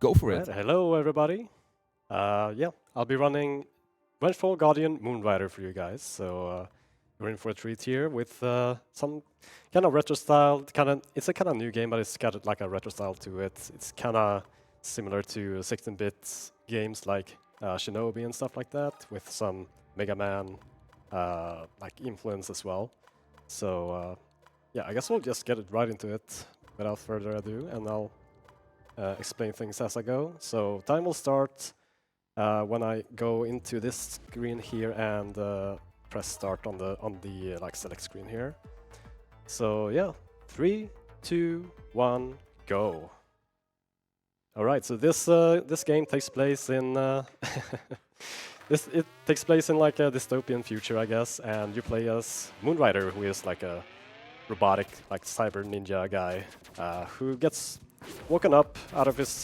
Go for it. Hello, everybody. Yeah, I'll be running Vengeful Guardian Moonrider for you guys. So you're in for a treat here with some kind of retro style. It's a kind of new game, but it's got like a retro style to it. It's kind of similar to 16-bit games like Shinobi and stuff like that, with some Mega Man like influence as well. So yeah, I guess we'll just get it right into it without further ado, and I'll explain things as I go. So time will start when I go into this screen here and press start on the like select screen here. So yeah, 3, 2, 1, go. All right, so this game takes place in it takes place in like a dystopian future, I guess, and you play as Moonrider, who is like a robotic, like cyber ninja guy who gets woken up out of his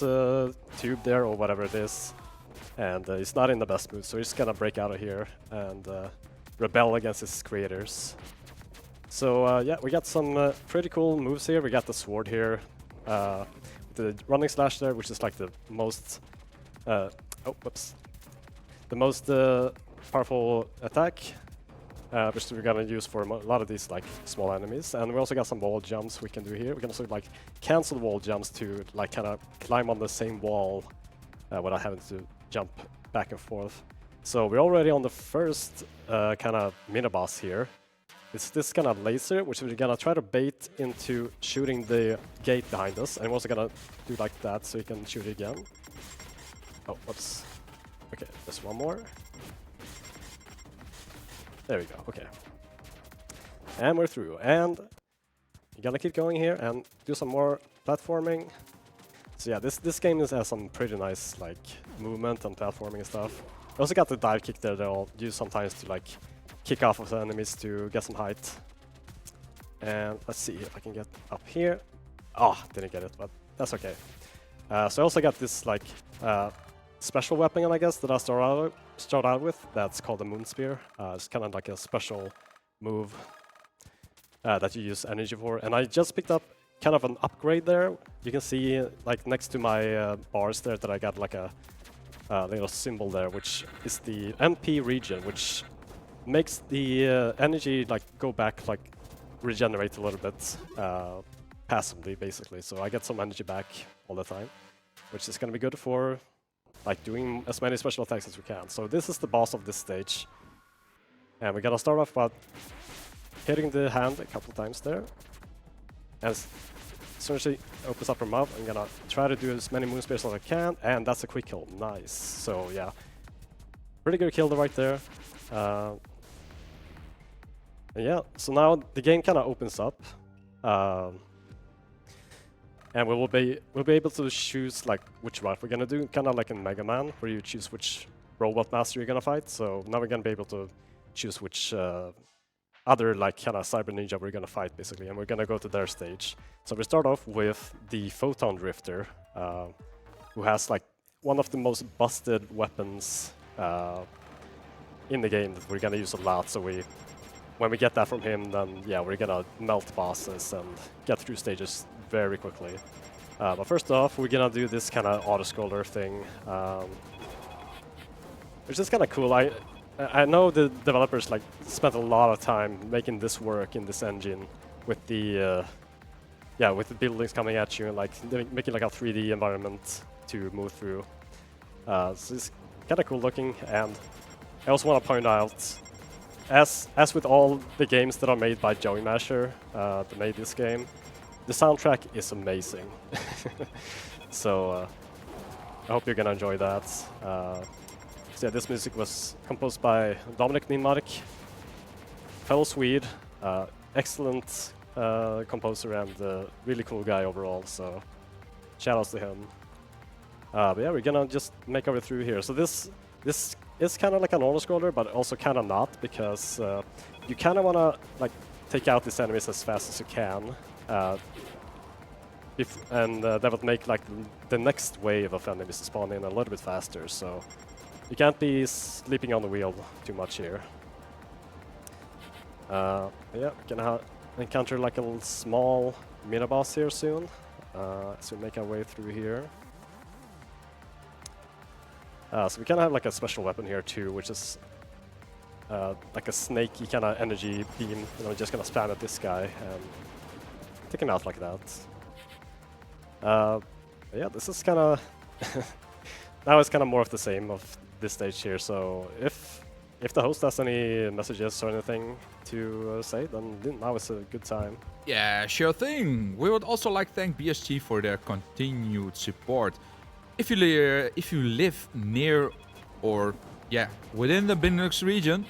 tube there, or whatever it is, and he's not in the best mood, so he's gonna break out of here and rebel against his creators. So yeah, we got some pretty cool moves here. We got the sword here, the running slash there, which is like the most the most powerful attack, which we're gonna use for a lot of these like small enemies. And we also got some wall jumps we can do here. We can also like cancel wall jumps to like kind of climb on the same wall without having to jump back and forth. So we're already on the first kind of mini boss here. It's this kind of laser, which we're gonna try to bait into shooting the gate behind us, and we're also gonna do like that so you can shoot it again. Oh, whoops. Okay, there's one more. There we go, okay. And we're through, and you're gonna keep going here and do some more platforming. So yeah, this game has some pretty nice like movement and platforming and stuff. I also got the dive kick there that I'll use sometimes to like kick off of the enemies to get some height. And let's see if I can get up here. Oh, didn't get it, but that's okay. So I also got this like special weapon, I guess, that I start out with. That's called the Moon Spear. It's kind of like a special move that you use energy for. And I just picked up kind of an upgrade there. You can see like next to my bars there that I got like a little symbol there, which is the MP region, which makes the energy like go back, like regenerate a little bit passively, basically. So I get some energy back all the time, which is going to be good for like doing as many special attacks as we can. So this is the boss of this stage, and we're gonna start off by hitting the hand a couple times there. And as soon as she opens up her mouth, I'm gonna try to do as many moon spears as I can, and that's a quick kill. Nice. So yeah, pretty good kill right there. And yeah, so now the game kind of opens up. And we'll be able to choose like which route we're gonna do, kind of like in Mega Man, where you choose which robot master you're gonna fight. So now we're gonna be able to choose which other like kind of cyber ninja we're gonna fight, basically, and we're gonna go to their stage. So we start off with the Photon Drifter, who has like one of the most busted weapons in the game that we're gonna use a lot. So when we get that from him, then yeah, we're gonna melt bosses and get through stages very quickly. But first off, we're gonna do this kind of auto-scroller thing, which is kind of cool. I know the developers like spent a lot of time making this work in this engine with the with the buildings coming at you and like making like a 3D environment to move through. So it's kind of cool looking, and I also want to point out, as with all the games that are made by Joey Masher, that made this game, the soundtrack is amazing. So I hope you're gonna enjoy that. So yeah, this music was composed by Dominic Ninmark, fellow Swede, excellent composer and really cool guy overall. So shout outs to him. But yeah, we're gonna just make our way through here. So this is kind of like a normal scroller, but also kind of not, because you kind of wanna like take out these enemies as fast as you can. And that would make like the next wave of enemies spawn in a little bit faster, so you can't be sleeping on the wheel too much here. Yeah, we're gonna encounter like a small mini boss here soon, as we make our way through here. So we kind of have like a special weapon here too, which is like a snaky kind of energy beam. You know, just gonna spam at this guy and take him out like that. Yeah, this is kind of now it's kind of more of the same of this stage here. So if the host has any messages or anything to say, then now is a good time. Yeah, sure thing. We would also like to thank BSG for their continued support. If you live near or within the Benelux region,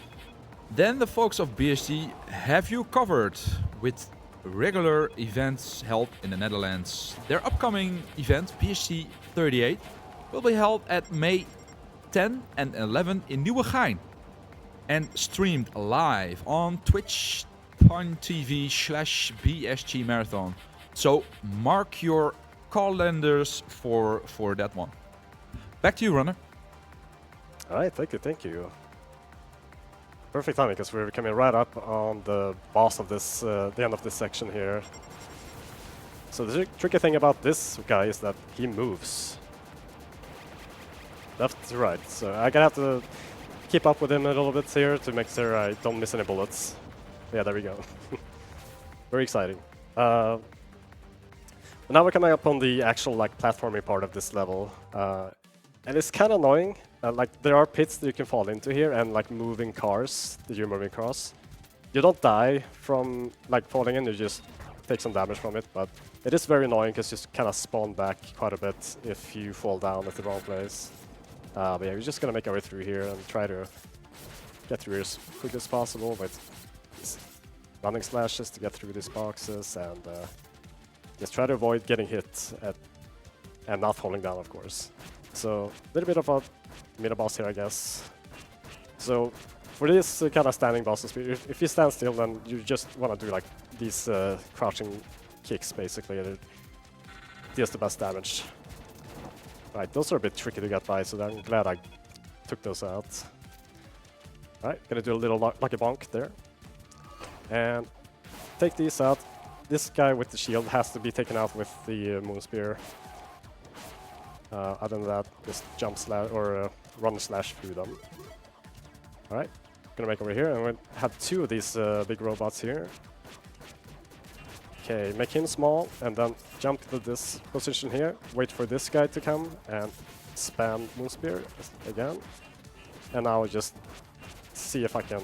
then the folks of BSG have you covered with regular events held in the Netherlands. Their upcoming event, BSG 38, will be held at May 10 and 11 in Nieuwegein and streamed live on twitch.tv/BSG Marathon. So mark your calendars for that one. Back to you, Runner. All right, thank you. Perfect timing, because we're coming right up on the boss of this, the end of this section here. So the tricky thing about this guy is that he moves left to right. So I'm gonna have to keep up with him a little bit here to make sure I don't miss any bullets. Yeah, there we go. Very exciting. But now we're coming up on the actual like platforming part of this level, and it's kind of annoying. Like there are pits that you can fall into here, and like moving cars that you're moving across. You don't die from like falling in; you just take some damage from it. But it is very annoying because you kind of spawn back quite a bit if you fall down at the wrong place. But yeah, we're just gonna make our way through here and try to get through as quick as possible with running slashes to get through these boxes, and just try to avoid getting hit and not falling down, of course. So a little bit of a mini boss here, I guess. So for this kind of standing bosses, if you stand still, then you just want to do like these crouching kicks, basically. It deals the best damage. Right, those are a bit tricky to get by, so I'm glad I took those out. Alright, gonna do a little lucky bonk there. And take these out. This guy with the shield has to be taken out with the moon spear. Other than that, just jump slash or run slash through them. Alright, gonna make over here, and we have two of these big robots here. Okay, make him small, and then jump to this position here. Wait for this guy to come, and spam moon spear again. And now just see if I can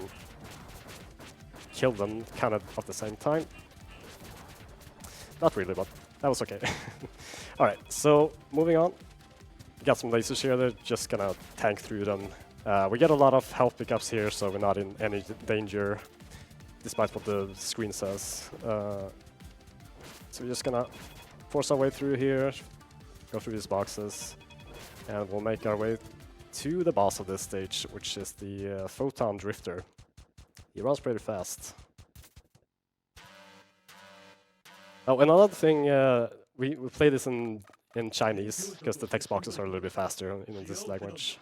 kill them kind of at the same time. Not really, but that was okay. Alright, so moving on. Got some lasers here, they're just gonna tank through them. We get a lot of health pickups here, so we're not in any danger, despite what the screen says. So we're just gonna force our way through here, go through these boxes, and we'll make our way to the boss of this stage, which is the Photon Drifter. He runs pretty fast. Oh, another thing, we play this in Chinese, because the text boxes are a little bit faster in this language.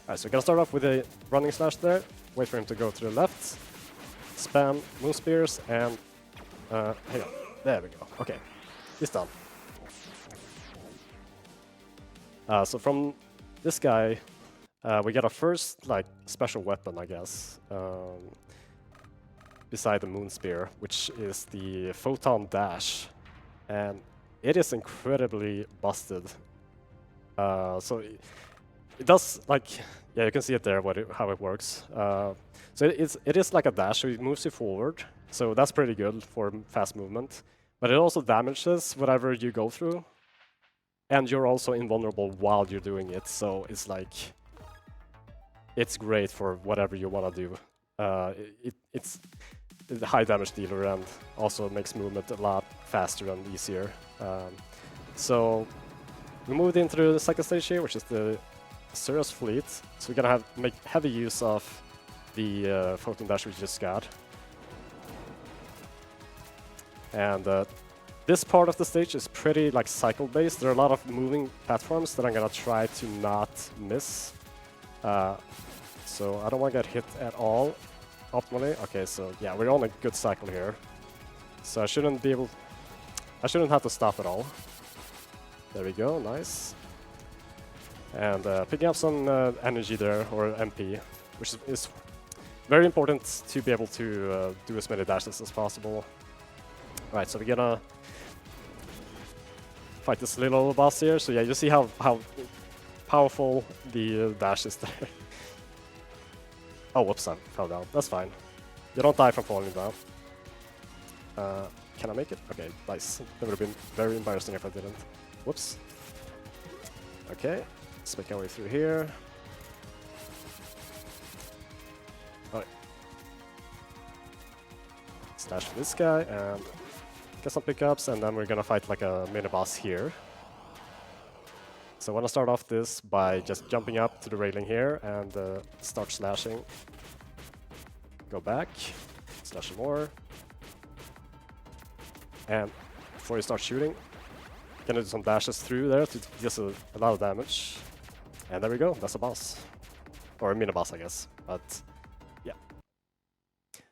Alright, so we're gonna start off with a running slash there, wait for him to go to the left, spam moon spears, and hang on, there we go, okay, he's done. So from this guy, we get our first like special weapon, I guess, beside the moon spear, which is the Photon Dash, and it is incredibly busted. So it does like, yeah, you can see it there how it works. So it is like a dash, so it moves you forward. So that's pretty good for fast movement. But it also damages whatever you go through, and you're also invulnerable while you're doing it. So it's like, it's great for whatever you want to do. It's the high damage dealer and also makes movement a lot faster and easier. So we moved into the second stage here, which is the Cirrus Fleet. So we're gonna make heavy use of the Photon Dash we just got. And this part of the stage is pretty like cycle based. There are a lot of moving platforms that I'm gonna try to not miss. So I don't want to get hit at all optimally. Okay, so yeah, we're on a good cycle here. So I shouldn't have to stop at all. There we go, nice. And picking up some energy there, or MP, which is very important to be able to do as many dashes as possible. Right, so we're gonna fight this little boss here. So yeah, you see how powerful the dash is there. Oh, whoops, I fell down. That's fine. You don't die from falling down. Can I make it? Okay, nice. That would have been very embarrassing if I didn't. Whoops. Okay, let's make our way through here. Alright. Slash for this guy and get some pickups, and then we're gonna fight like a mini boss here. So I want to start off this by just jumping up to the railing here and start slashing. Go back, slash some more. And before you start shooting, gonna do some dashes through there to just a lot of damage. And there we go, that's a boss. Or a mini boss, I guess, but yeah.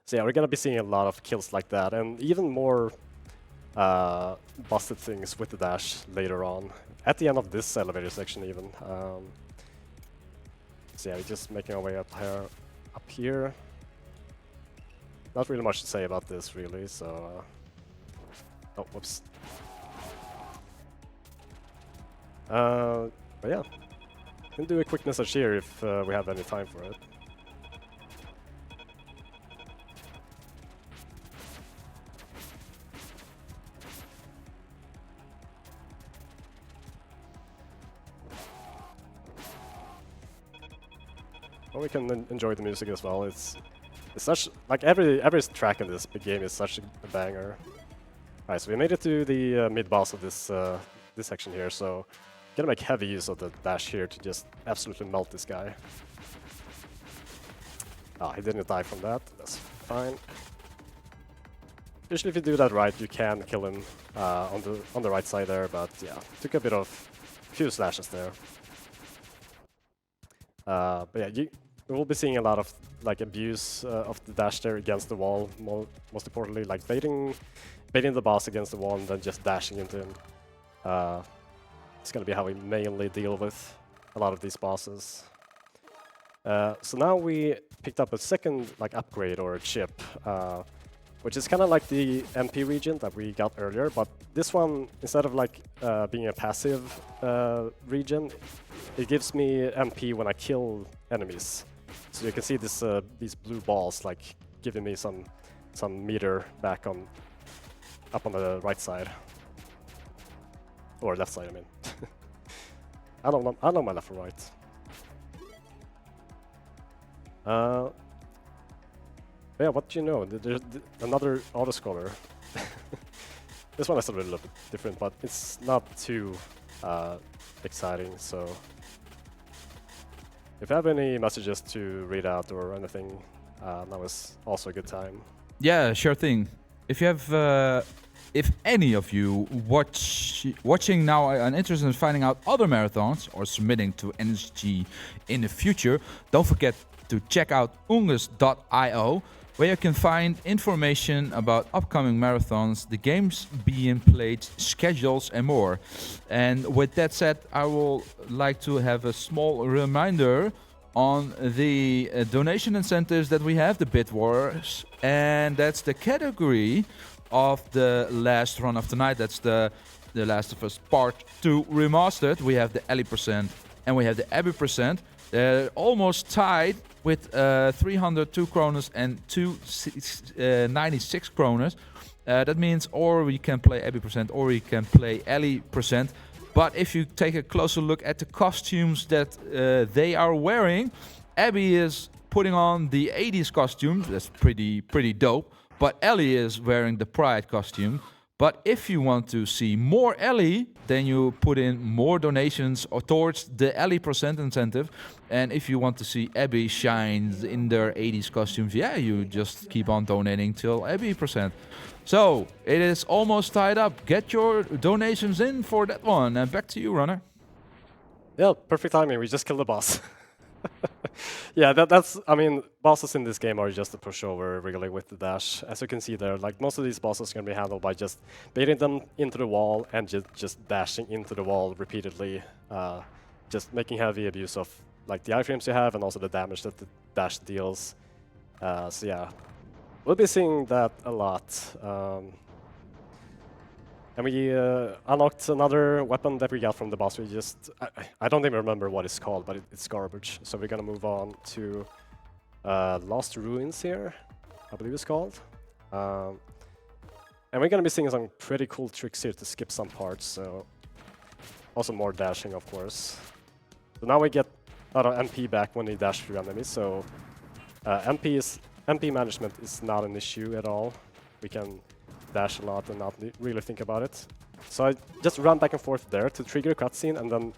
So yeah, we're gonna be seeing a lot of kills like that, and even more busted things with the dash later on. At the end of this elevator section even. So yeah, we're just making our way up here. Not really much to say about this really, so... oh, whoops. But yeah, we can do a quick message here if we have any time for it. Or we can enjoy the music as well. It's such, like every track in this game is such a banger. Alright, so we made it to the mid boss of this this section here, so gonna make heavy use of the dash here to just absolutely melt this guy. Ah, he didn't die from that. That's fine. Usually, if you do that right, you can kill him on the right side there, but yeah, took a bit of few slashes there. But yeah, we will be seeing a lot of like abuse of the dash there against the wall. Most importantly, like baiting the boss against the wall and then just dashing into him. It's gonna be how we mainly deal with a lot of these bosses. So now we picked up a second like upgrade or a chip, which is kind of like the MP region that we got earlier, but this one, instead of like being a passive region, it gives me MP when I kill enemies. So you can see this these blue balls like giving me some meter back up on the right side. Or left side, I mean. I don't know my left or right. Yeah, what do you know? There's another autoscroller. This one is a little bit different, but it's not too exciting, so... if you have any messages to read out or anything, now is also a good time. Yeah, sure thing. If you have, if any of you watching now are interested in finding out other marathons or submitting to NSG in the future, don't forget to check out ungus.io, where you can find information about upcoming marathons, the games being played, schedules and more. And with that said, I will like to have a small reminder on the donation incentives that we have, the Bid Wars, and that's the category of the last run of the night. That's the Last of Us Part 2 Remastered. We have the Ellie percent and we have the Abby percent. They're almost tied with 302 kroners and 296 kroners. That means or we can play Abby percent or we can play Ellie percent. But if you take a closer look at the costumes that they are wearing, Abby is putting on the 80s costume. That's pretty dope. But Ellie is wearing the Pride costume. But if you want to see more Ellie, then you put in more donations towards the Ellie percent incentive. And if you want to see Abby shine in their 80s costumes, yeah, you just keep on donating till Abby percent. So it is almost tied up. Get your donations in for that one. And back to you, Runner. Yeah, perfect timing. We just killed the boss. Yeah, that's, I mean, bosses in this game are just a pushover really with the dash. As you can see there, like most of these bosses can be handled by just baiting them into the wall and just dashing into the wall repeatedly. just making heavy abuse of like the iframes you have and also the damage that the dash deals. So yeah, we'll be seeing that a lot. And we unlocked another weapon that we got from the boss. We just, I don't even remember what it's called, but it's garbage. So we're gonna move on to Lost Ruins here, I believe it's called. And we're gonna be seeing some pretty cool tricks here to skip some parts, so also more dashing, of course. So now we get a lot of MP back when we dash through enemies, so MP management is not an issue at all. We can dash a lot and not really think about it. So I just run back and forth there to trigger a cutscene and then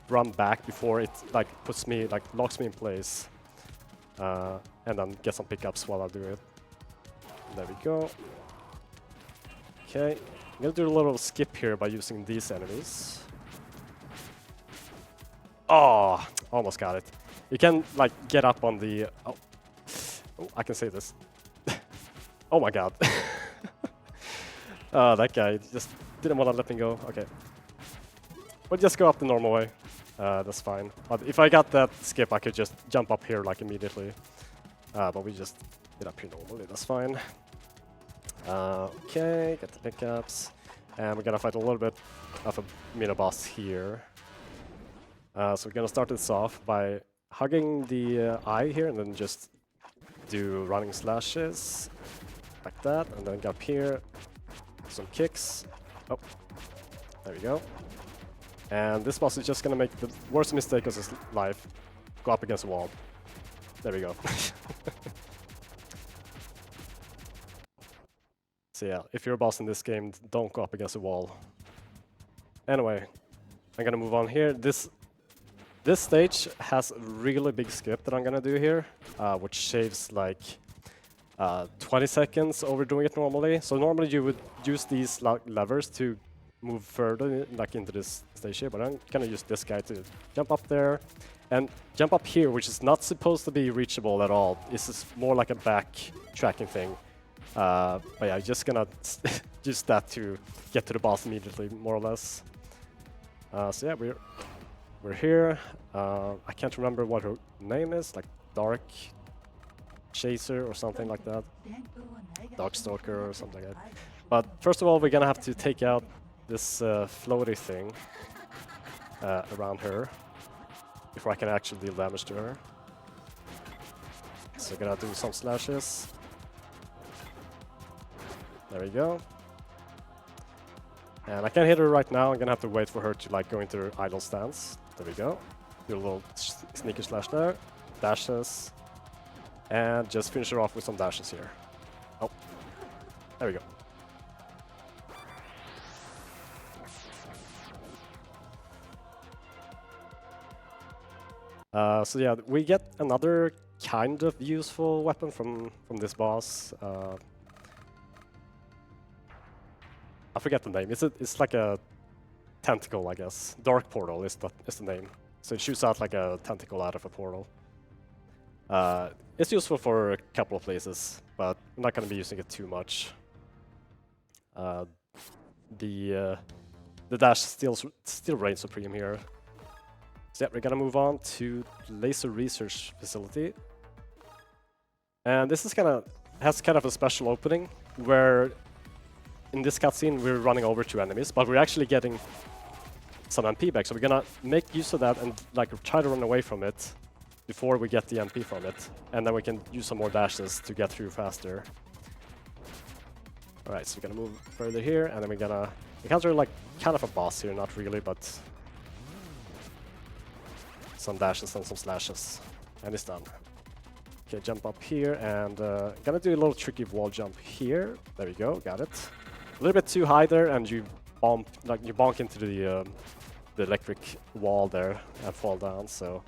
run back before it like puts me, like locks me in place. And then get some pickups while I do it. There we go. Okay, I'm gonna do a little skip here by using these enemies. Oh, almost got it. You can like get up on the... Oh, I can say this. Oh my god. That guy just didn't want to let me go. Okay. We'll just go up the normal way. That's fine. But if I got that skip, I could just jump up here like immediately. But we just get up here normally. That's fine. Okay, get the pickups. And we're gonna fight a little bit of a mini boss here. So we're gonna start this off by hugging the eye here and then just do running slashes like that, and then get up here, some kicks. Oh, there we go. And this boss is just gonna make the worst mistake of his life: go up against a wall. There we go. So yeah, if you're a boss in this game, don't go up against a wall. Anyway, I'm gonna move on here. This stage has a really big skip that I'm gonna do here, which shaves like 20 seconds over doing it normally. So normally you would use these levers to move further like into this stage here, but I'm gonna use this guy to jump up there and jump up here, which is not supposed to be reachable at all. This is more like a back tracking thing. But yeah, I'm just gonna use that to get to the boss immediately, more or less. So yeah, we're here. I can't remember what her name is, like Dark Chaser or something like that. Darkstalker or something like that. But first of all, we're gonna have to take out this floaty thing around her before I can actually deal damage to her. So we're gonna do some slashes. There we go. And I can't hit her right now. I'm gonna have to wait for her to like go into her idle stance. There we go. Do a little sneaker slash there. Dashes. And just finish her off with some dashes here. Oh. There we go. So yeah, we get another kind of useful weapon from this boss. I forget the name. It's like a tentacle, I guess. Dark Portal is the name. So it shoots out like a tentacle out of a portal. It's useful for a couple of places, but I'm not going to be using it too much. The dash still reigns supreme here. So yeah, we're gonna move on to Laser Research Facility. And this is has kind of a special opening where in this cutscene we're running over two enemies, but we're actually getting some MP back. So we're gonna make use of that and like try to run away from it before we get the MP from it. And then we can use some more dashes to get through faster. Alright, so we're gonna move further here, and then we're gonna encounter like kind of a boss here, not really, but some dashes and some slashes, and it's done. Okay, jump up here, and gonna do a little tricky wall jump here. There we go, got it. A little bit too high there, and you bonk into the electric wall there and fall down. So,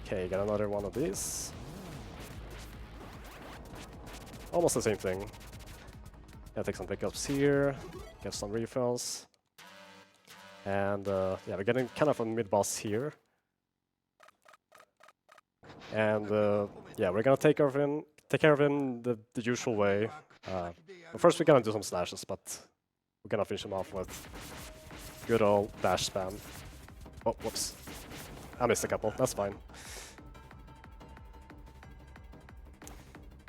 okay, got another one of these. Almost the same thing. Gonna take some pickups here, get some refills. And yeah, we're getting kind of a mid-boss here. And yeah, we're gonna take care of him the usual way. But first we're gonna do some slashes, but we're gonna finish him off with Good old dash spam. Oh, whoops. I missed a couple, that's fine.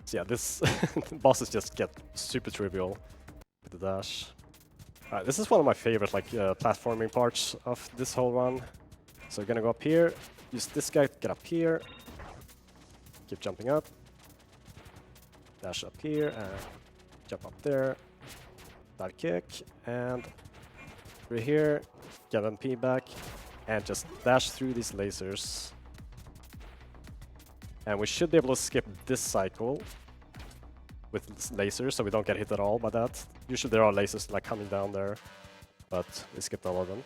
So yeah, this bosses just get super trivial with the dash. Alright, this is one of my favorite like platforming parts of this whole run. So we're gonna go up here, use this guy to get up here, keep jumping up, dash up here, and jump up there, dive kick, and through here, get MP back, and just dash through these lasers. And we should be able to skip this cycle with lasers, so we don't get hit at all by that. Usually there are lasers like coming down there, but we skipped all of them.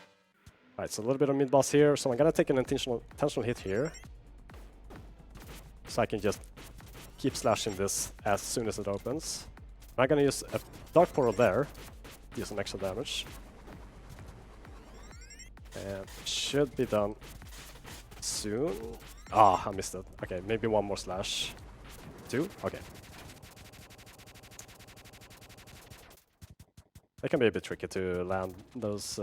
Alright, so a little bit of mid-boss here, so I'm gonna take an intentional hit here. So I can just keep slashing this as soon as it opens. I'm gonna use a dark portal there, do some extra damage. And it should be done soon. Ah, I missed it. Okay, maybe one more slash. 2? Okay. It can be a bit tricky to land those...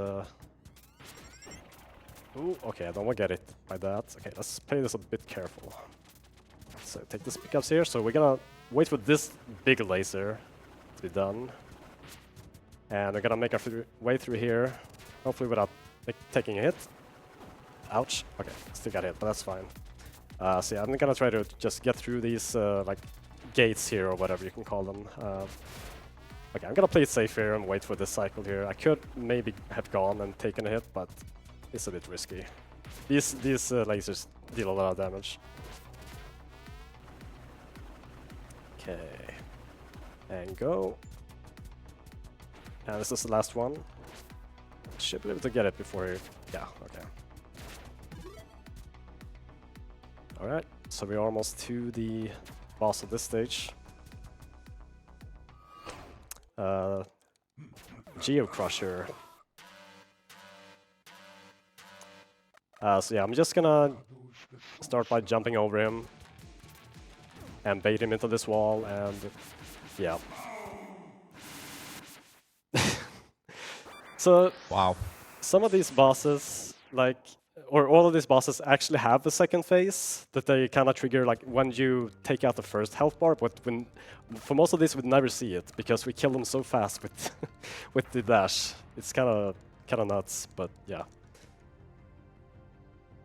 Ooh, okay, I don't want to get it by that. Okay, let's play this a bit careful. So take this pickups here. So we're gonna wait for this big laser to be done. And we're gonna make our way through here, hopefully without taking a hit. Ouch. Okay, still got hit, but that's fine. So yeah, I'm gonna try to just get through these like gates here or whatever you can call them. Okay, I'm gonna play it safe here and wait for this cycle here. I could maybe have gone and taken a hit, but it's a bit risky. These lasers deal a lot of damage. Okay, and go. And this is the last one. Should be able to get it before he... Yeah, okay. Alright, so we're almost to the boss of this stage. Geocrusher. So yeah, I'm just gonna start by jumping over him and bait him into this wall, and yeah. So Wow. some of these bosses, like, or all of these bosses actually have a second phase that they kind of trigger like when you take out the first health bar, but when for most of these we'd never see it because we kill them so fast with with the dash. It's kind of nuts, but yeah.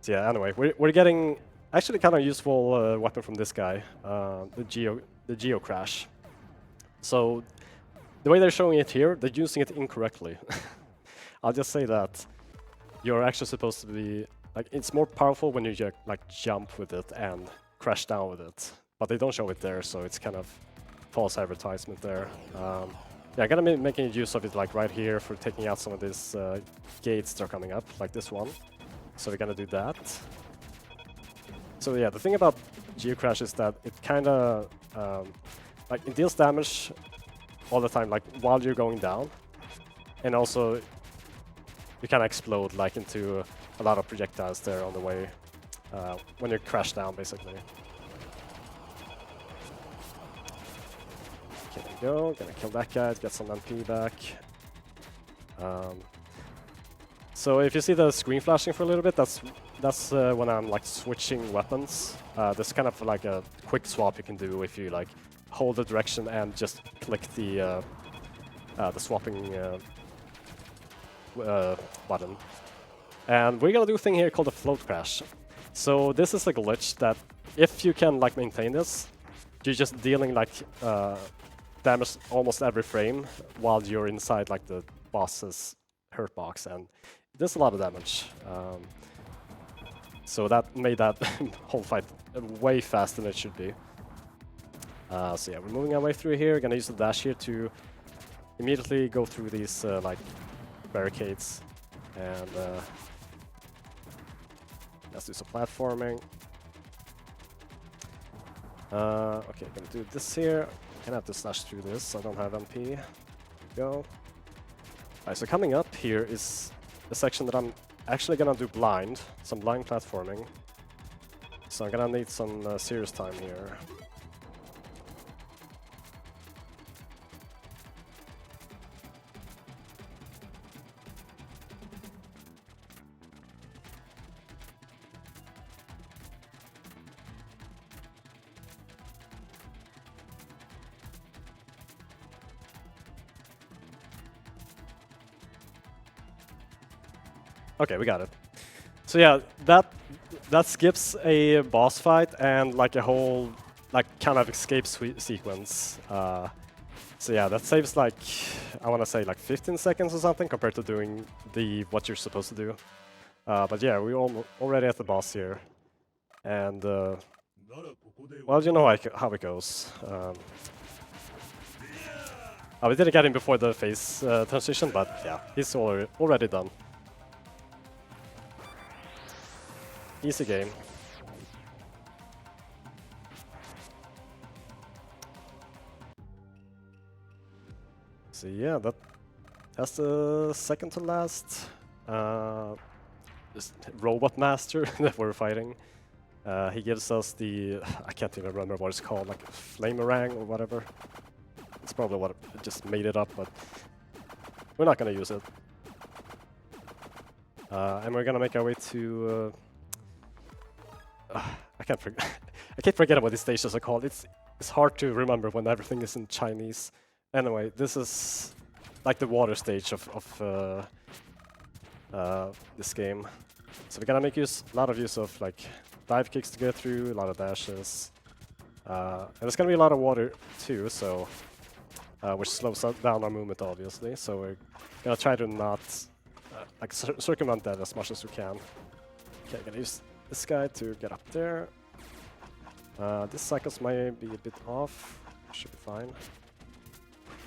So yeah, anyway, we're getting actually kind of useful weapon from this guy, the Geo Crash. So the way they're showing it here, they're using it incorrectly. I'll just say that you're actually supposed to be like, it's more powerful when you like jump with it and crash down with it, but they don't show it there, so it's kind of false advertisement there. Yeah, I'm gonna be making use of it like right here for taking out some of these gates that are coming up, like this one. So we're gonna do that. So yeah, the thing about Geocrash is that it kind of like it deals damage all the time, like while you're going down, and also you kind of explode like into a lot of projectiles there on the way when you crash down, basically. Okay, there we go. Gonna kill that guy to get some MP back. So if you see the screen flashing for a little bit, that's when I'm like switching weapons. There's kind of like a quick swap you can do if you like hold the direction and just click the swapping button. And we're gonna do a thing here called a float crash. So this is a glitch that if you can like maintain this, you're just dealing like damage almost every frame while you're inside like the boss's hurt box, and there's a lot of damage. So that made that whole fight way faster than it should be. So yeah, we're moving our way through here. Gonna use the dash here to immediately go through these like barricades, and let's do some platforming. Okay, gonna do this here. Gonna have to slash through this. I don't have MP. Go. Alright, so coming up here is a section that I'm actually gonna do blind, some blind platforming. So I'm gonna need some serious time here. Okay, we got it. So yeah, that skips a boss fight and like a whole like kind of escape sequence. So yeah, that saves like I want to say like 15 seconds or something compared to doing what you're supposed to do. But yeah, we're already at the boss here, and well, you know how it goes. We didn't get him before the phase transition, but yeah, he's already done. Easy game. So yeah, that's the second to last this robot master that we're fighting. He gives us the, I can't even remember what it's called, like flamerang or whatever. It's probably what I just made it up, but we're not gonna use it. And we're gonna make our way to. I can't I keep forgetting what these stations are called. It's hard to remember when everything is in Chinese. Anyway, this is like the water stage of this game. So we're gonna make a lot of use of like dive kicks to get through, a lot of dashes, and there's gonna be a lot of water too. So which slows down our movement, obviously. So we're gonna try to not like circumvent that as much as we can. Okay, gonna use this guy to get up there. This cycles might be a bit off. Should be fine.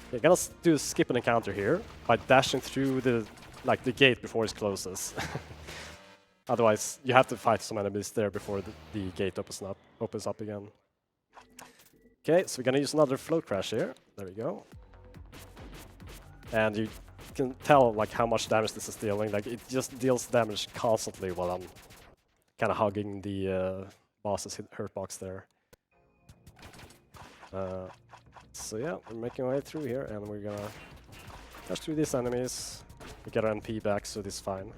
Okay, gonna do a skip an encounter here by dashing through the gate before it closes. Otherwise, you have to fight some enemies there before the gate opens up again. Okay, so we're gonna use another float crash here. There we go. And you can tell like how much damage this is dealing. Like it just deals damage constantly while I'm kind of hugging the boss's hurt box there. So yeah, we're making our way through here, and we're gonna dash through these enemies. We get our NP back, so this is fine.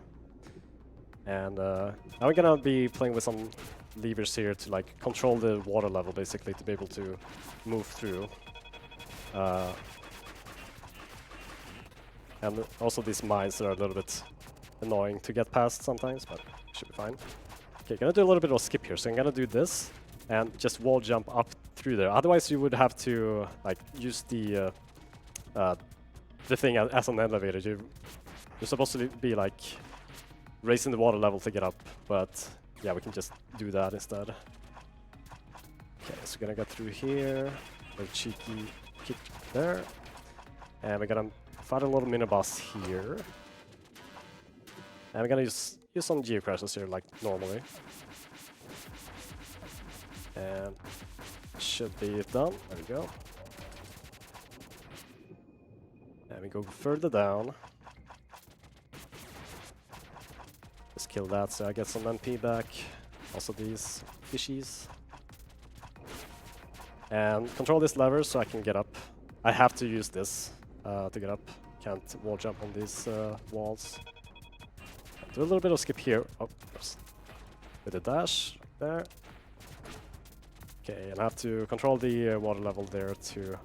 And now we're gonna be playing with some levers here to like control the water level, basically, to be able to move through. And also these mines that are a little bit annoying to get past sometimes, but should be fine. Okay, gonna do a little bit of a skip here, so I'm gonna do this and just wall jump up through there. Otherwise, you would have to like use the thing as an elevator. You're supposed to be like raising the water level to get up, but yeah, we can just do that instead. Okay, so we're gonna get through here, a cheeky kick there, and we're gonna fight a little mini boss here, and we're gonna use some geocrashes here like normally, and should be done. There we go, and we go further down. Just kill that so I get some MP back. Also these fishies. And control this lever so I can get up. I have to use this to get up. Can't wall jump on these walls. Do a little bit of skip here. Oh, oops. With a dash there. Okay, and I have to control the water level there to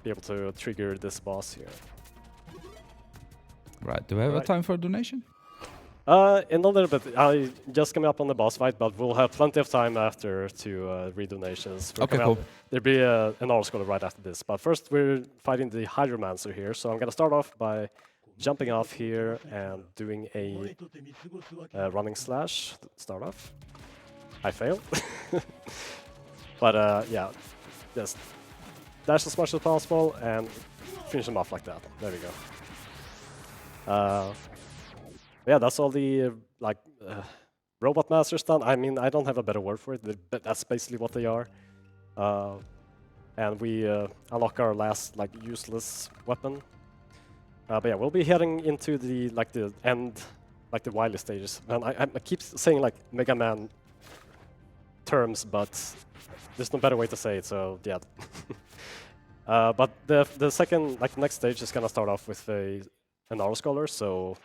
be able to trigger this boss here. Right, do we have a time for a donation? In a little bit. I just coming up on the boss fight, but we'll have plenty of time after to read donations. Okay, cool. There'll be an article right after this, but first we're fighting the Hydromancer here, so I'm gonna start off by jumping off here and doing a running slash to start off. I failed. But yeah, just dash as much as possible and finish him off like that. There we go. Yeah, that's all the robot masters done. I mean, I don't have a better word for it, but that's basically what they are. And we unlock our last useless weapon. But yeah, we'll be heading into the end, the wily stages. And I keep saying Mega Man terms, but there's no better way to say it. So yeah. But the second next stage is gonna start off with an Aura Scholar. So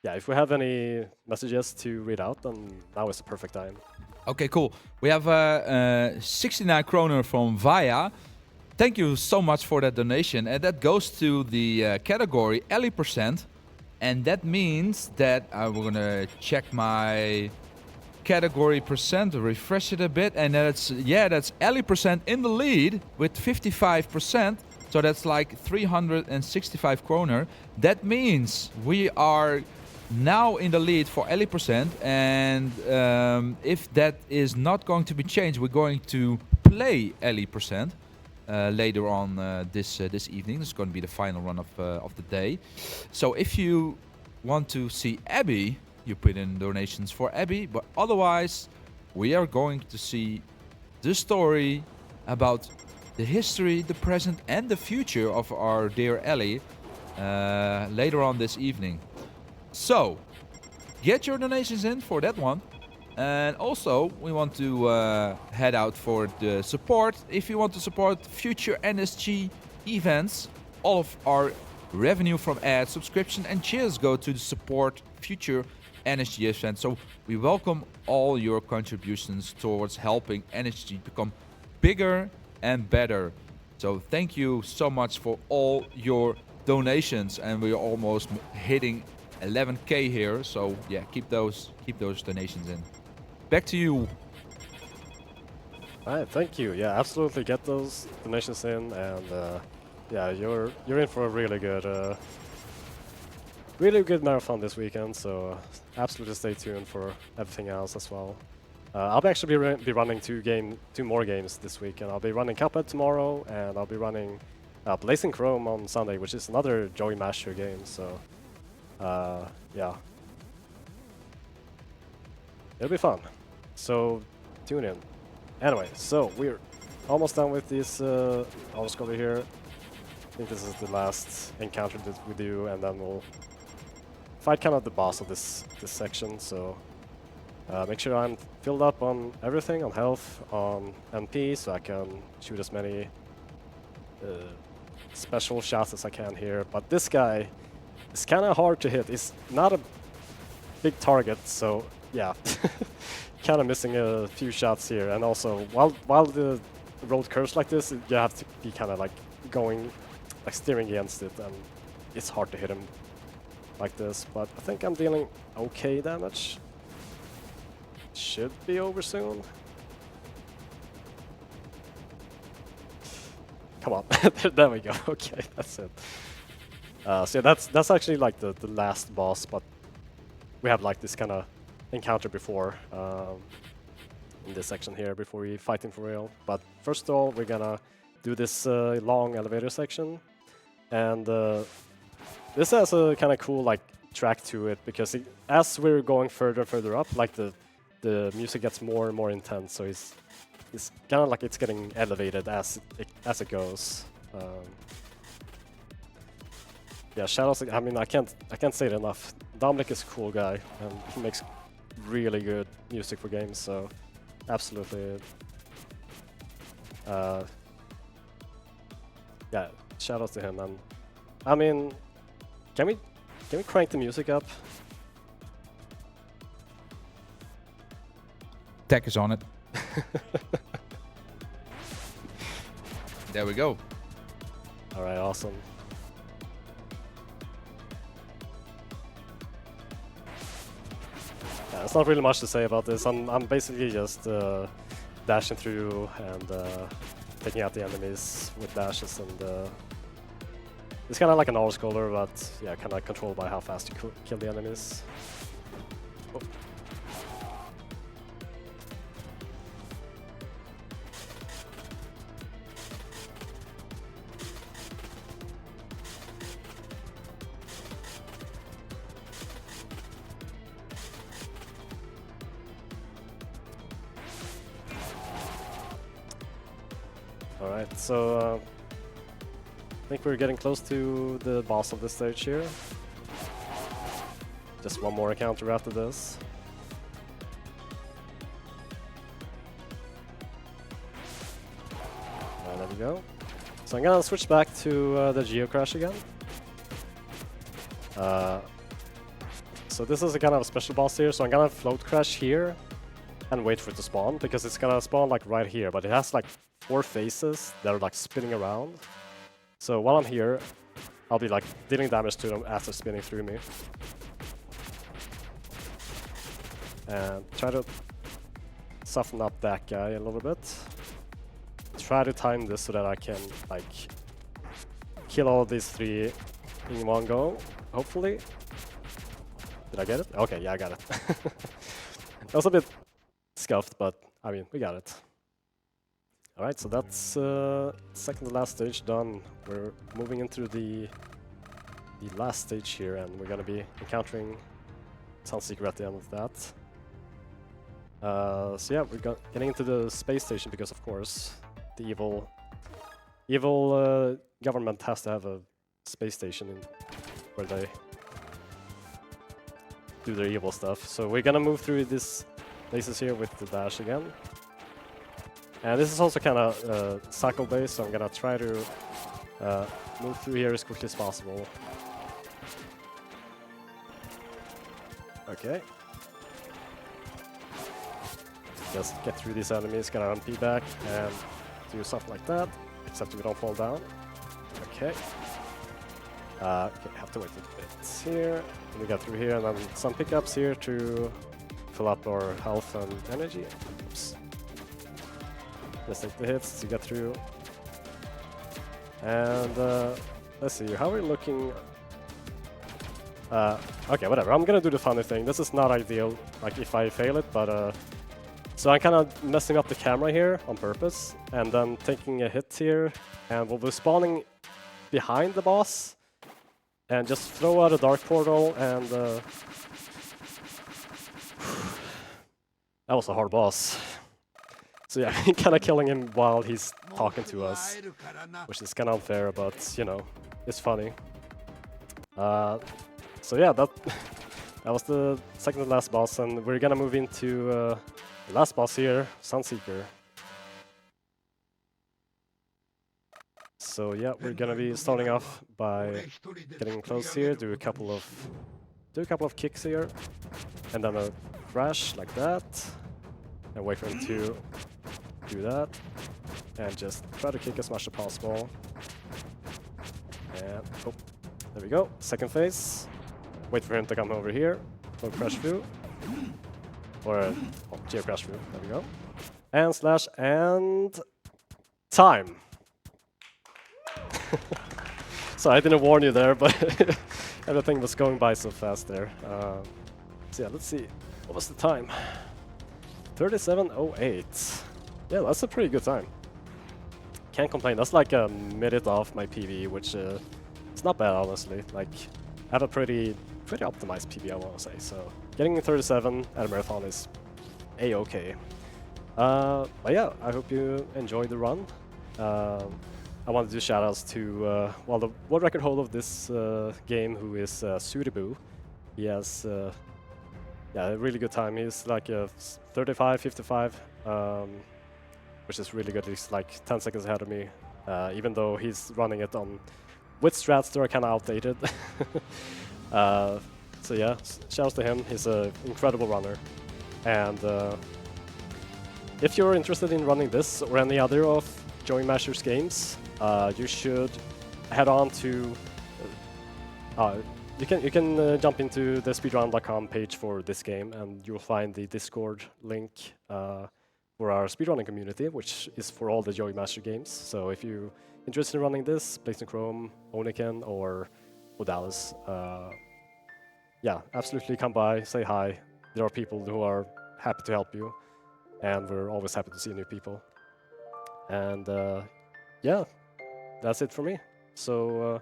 yeah, if we have any messages to read out, then now is the perfect time. Okay, cool. We have 69 kroner from Vaya. Thank you so much for that donation. And that goes to the category Ellie%. And that means that we're gonna check my category percent, refresh it a bit, and that's Ellie% in the lead with 55%. So that's like 365 kroner. That means we are now in the lead for Ellie%, and if that is not going to be changed, we're going to play Ellie% later on this evening. This is going to be the final run of the day. So if you want to see Abby, you put in donations for Abby, but otherwise we are going to see the story about the history, the present, and the future of our dear Ellie later on this evening. So, get your donations in for that one. And also, we want to head out for the support. If you want to support future NSG events, all of our revenue from ads, subscription, and cheers go to the support future NSG events. So, we welcome all your contributions towards helping NSG become bigger and better. So, thank you so much for all your donations, and we're almost hitting 11k here. So, yeah, keep those donations in. Back to you. All right, thank you. Yeah, absolutely get those donations in, and yeah, you're in for a really good marathon this weekend. So absolutely stay tuned for everything else as well. I'll actually be running two more games this week, and I'll be running Cuphead tomorrow, and I'll be running Blazing Chrome on Sunday, which is another Joey Masher game. So yeah, it'll be fun. So tune in. Anyway, so we're almost done with this autosculptor here. I think this is the last encounter that we do, and then we'll fight kind of the boss of this section. So make sure I'm filled up on everything, on health, on MP, so I can shoot as many special shots as I can here. But this guy is kind of hard to hit. He's not a big target, so yeah. Kind of missing a few shots here, and also while the road curves like this, you have to be kind of like steering against it, and it's hard to hit him like this. But I think I'm dealing okay damage. Should be over soon. Come on, there we go. Okay, that's it. So yeah, that's actually like the last boss, but we have like this kind of encounter before in this section here before we fight him for real. But first of all, we're gonna do this long elevator section, and this has a kind of cool like track to it, because as we're going further up, like the music gets more and more intense. So it's kind of like it's getting elevated as it goes. Yeah, shoutouts. I mean, I can't say it enough. Dominic is a cool guy, and he makes really good music for games, so absolutely yeah, shout out to him. And I mean, can we crank the music up? Tech is on it. There we go. All right, awesome. There's not really much to say about this. I'm basically just dashing through and taking out the enemies with dashes, and it's kind of like an autoscroller, but yeah, kind of controlled by how fast you kill the enemies. Oh. Alright, so I think we're getting close to the boss of this stage here. Just one more encounter after this. Alright, there we go. So I'm gonna switch back to the geocrash again. So this is a kind of a special boss here, so I'm gonna float crash here and wait for it to spawn, because it's gonna spawn like right here, but it has like 4 faces that are like spinning around. So while I'm here, I'll be like dealing damage to them after spinning through me. And try to soften up that guy a little bit. Try to time this so that I can like kill all of these 3 in one go, hopefully. Did I get it? Okay, yeah, I got it. That was a bit scuffed, but I mean, we got it. Alright, so that's second to last stage done. We're moving into the last stage here, and we're gonna be encountering Sunseeker at the end of that. So yeah, we're getting into the space station because, of course, the evil government has to have a space station where they do their evil stuff. So we're gonna move through these places here with the dash again. And this is also kind of cycle based, so I'm gonna try to move through here as quickly as possible. Okay. Just get through these enemies, gonna MP back and do stuff like that, except we don't fall down. Okay. Okay, have to wait a bit here. We got through here, and then some pickups here to fill up our health and energy. Oops. Just take the hits to get through. And let's see, how are we looking? Okay, whatever. I'm gonna do the funny thing. This is not ideal, like if I fail it, but so I'm kind of messing up the camera here on purpose, and then taking a hit here, and we'll be spawning behind the boss, and just throw out a dark portal, and that was a hard boss. So yeah, kind of killing him while he's talking to us, which is kind of unfair, but you know, it's funny. So yeah, that was the second to last boss, and we're gonna move into the last boss here, Sunseeker. So yeah, we're gonna be starting off by getting close here, do a couple of kicks here, and then a crash like that, and wait for him to do that, and just try to kick as much as possible. And oh, there we go. Second phase. Wait for him to come over here. Or crash through. Or geo crash through. There we go. And slash and time. So I didn't warn you there, but everything was going by so fast there. So yeah, let's see. What was the time? 37:08. Yeah, that's a pretty good time. Can't complain. That's like a minute off my PB, which is not bad, honestly. Like, I have a pretty optimized PB, I want to say. So getting 37 at a marathon is a-okay. But yeah, I hope you enjoyed the run. I want to do shoutouts to well, the world record holder of this game, who is Suribu. He has yeah, a really good time. He's like a 35:55. Which is really good. He's like 10 seconds ahead of me, even though he's running it on with strats that are kind of outdated. So yeah, shouts to him. He's an incredible runner. And if you're interested in running this or any other of Joey Masters games, you should head on to. You can jump into the speedrun.com page for this game, and you'll find the Discord link. For our speedrunning community, which is for all the Joey Master games. So if you're interested in running this, Blazing Chrome, Oniken, or Odalis, yeah, absolutely come by, say hi. There are people who are happy to help you, and we're always happy to see new people. And yeah, that's it for me. So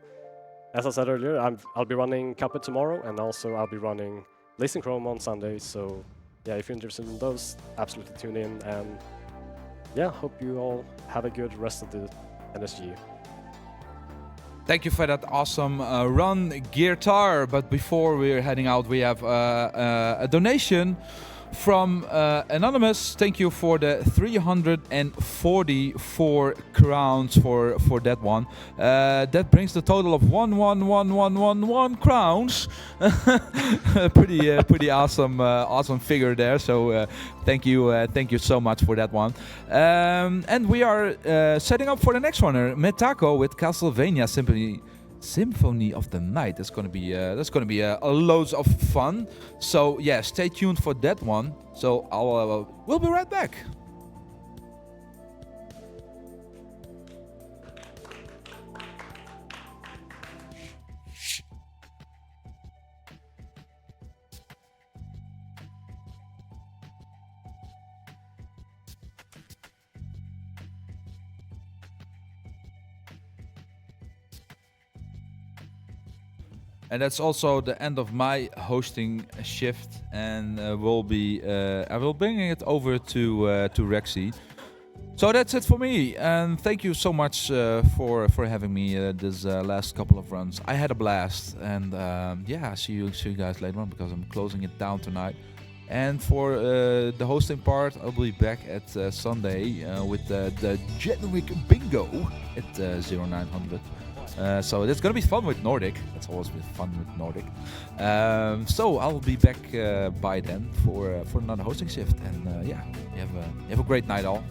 as I said earlier, I'll be running Cuphead tomorrow, and also I'll be running Blazing Chrome on Sunday. So yeah, if you're interested in those, absolutely tune in, and yeah, hope you all have a good rest of the NSG. Thank you for that awesome run, Kirthar. But before we're heading out, we have a donation from Anonymous. Thank you for the 344 crowns for that one. That brings the total of 11111 crowns. pretty awesome figure there. So thank you so much for that one. And we are setting up for the next runner, Metako with Castlevania Symphony of the Night. That's gonna be loads of fun. So yeah, stay tuned for that one. So we'll be right back. And that's also the end of my hosting shift, and I will bring it over to Rexy. So that's it for me, and thank you so much for having me this last couple of runs. I had a blast, and yeah, see you guys later on because I'm closing it down tonight. And for the hosting part, I'll be back at Sunday with the generic bingo at 0900. So it's gonna be fun with Nordic. That's always been fun with Nordic. So I'll be back by then for another hosting shift. And yeah, you have a great night all.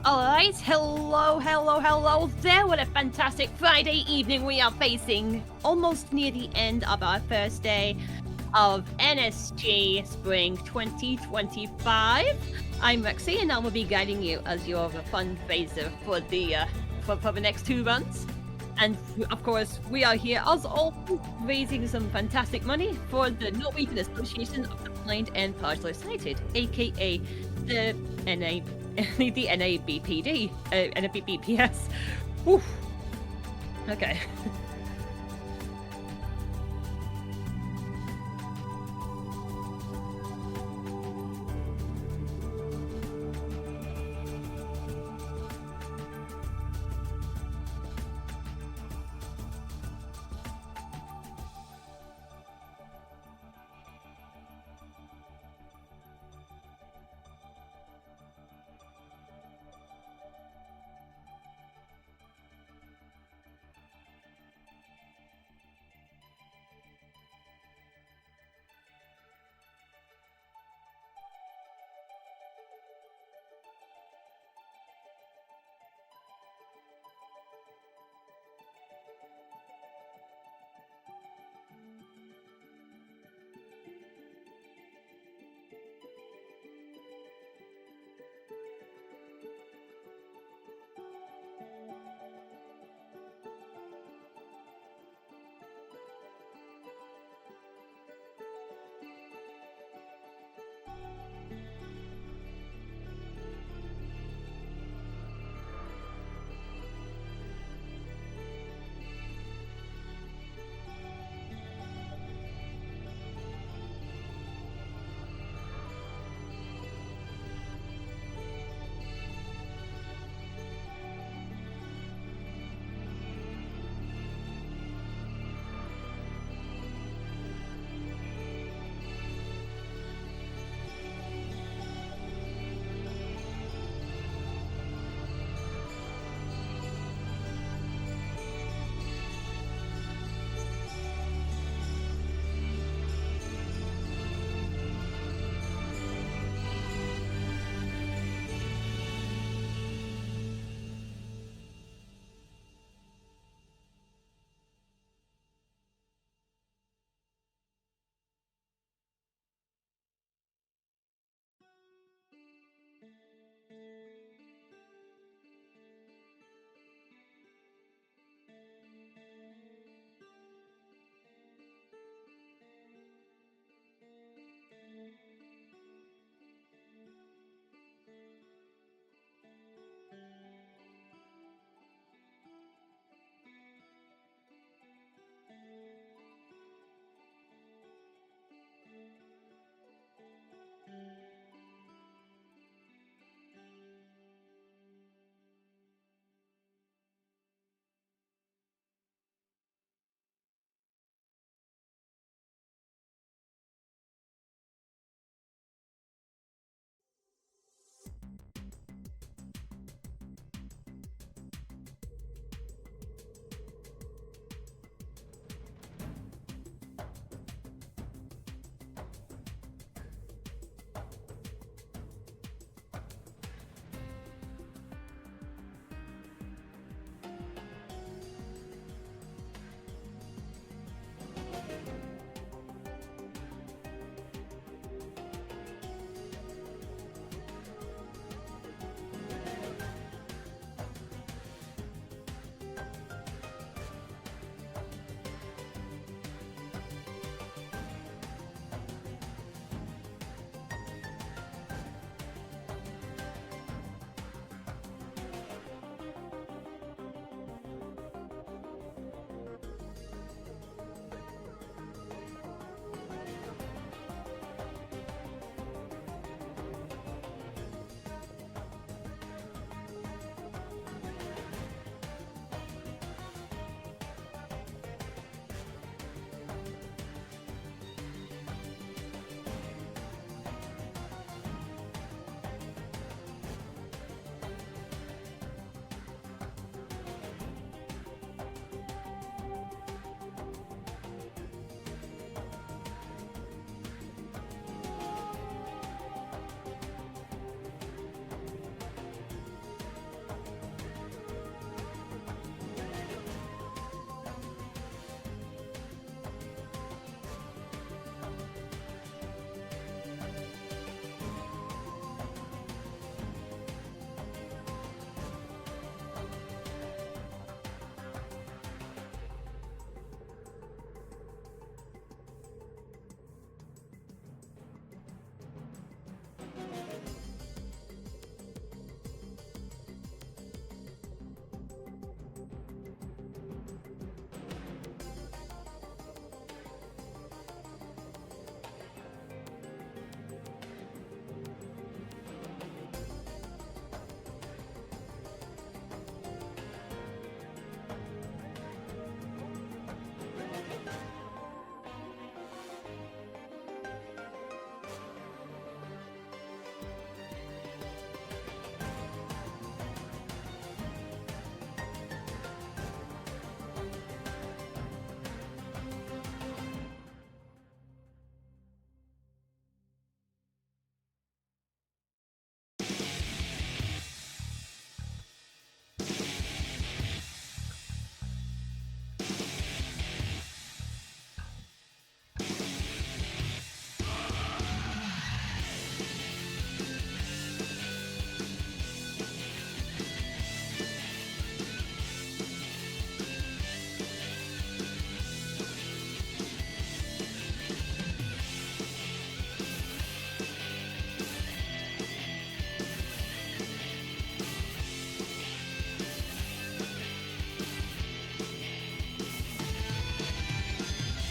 Alright, hello there. What a fantastic Friday evening we are facing. Almost near the end of our first day of NSG Spring 2025. I'm Rexy, and I will be guiding you as your fundraiser for the next 2 runs. And of course, we are here as always raising some fantastic money for the Norwegian Association of the Blind and Partially Sighted, aka the the NABPD, NABPS. Whew. Okay.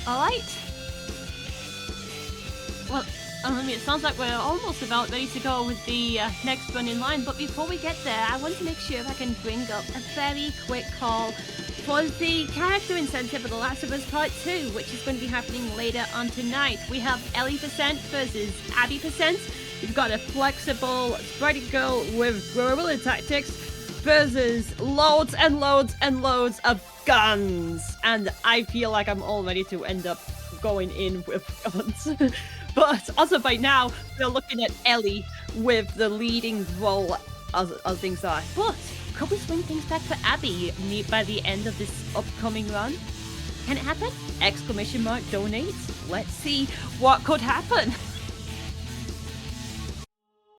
Alright. Well, I mean, it sounds like we're almost about ready to go with the next run in line, but before we get there, I want to make sure I can bring up a very quick call for the character incentive for The Last of Us Part 2, which is going to be happening later on tonight. We have Ellie% versus Abby%. We've got a flexible Sprite Girl with guerrilla tactics versus loads and loads and loads of guns. And I feel like I'm all ready to end up going in with guns. But also by now, we're looking at Ellie with the leading role as things are. But could we swing things back for Abby by the end of this upcoming run? Can it happen? ! Donate. Let's see what could happen.